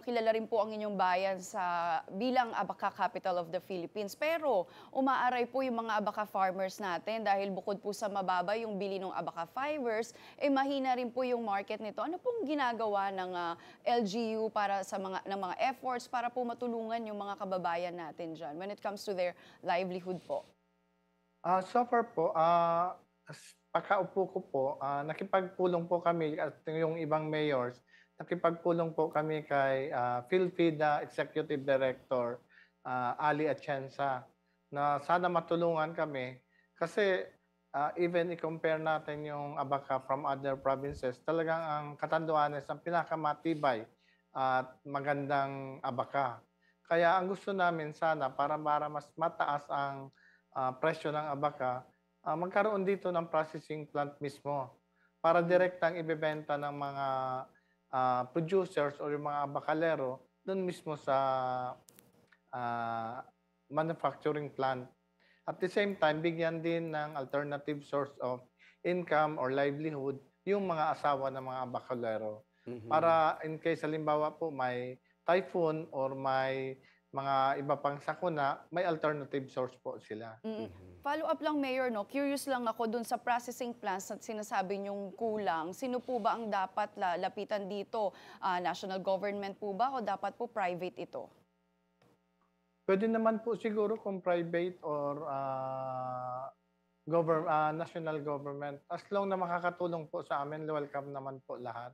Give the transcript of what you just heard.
kilala rin po ang inyong bayan sa bilang Abaca Capital of the Philippines. Pero umaaray po yung mga Abaca farmers natin dahil bukod po sa mababa yung bili ng Abaca fibers, mahina rin po yung market nito. Ano pong ginagawa ng LGU para sa mga efforts para po matulungan yung mga kababayan natin diyan when it comes to their livelihood po? So far po, pagkaupo ko po, nakipagpulong po kami at yung ibang mayors, nakipagpulong po kami kay PhilFIDA Executive Director Ali Atienza na sana matulungan kami kasi even i-compare natin yung Abaca from other provinces, talagang ang Catanduanes ang pinakamatibay at magandang Abaca. Kaya ang gusto namin sana para mas mataas ang presyo ng abaka, magkaroon dito ng processing plant mismo para direktang ibebenta ng mga producers o yung mga abakalero doon mismo sa ah, manufacturing plant. At the same time, bigyan din ng alternative source of income or livelihood yung mga asawa ng mga abakalero. Mhm. Para in case halimbawa po may typhoon or may mga iba pang sakuna, may alternative source po sila. Mm. Mhm. Follow up lang Mayor 'no, curious lang ako dun sa processing plants at sinasabi niyong kulang. Sino po ba ang dapat lapitan dito? National government po ba o dapat po private ito? Puwede naman po siguro kung private or national government. As long na makakatulong po sa amin, welcome naman po lahat.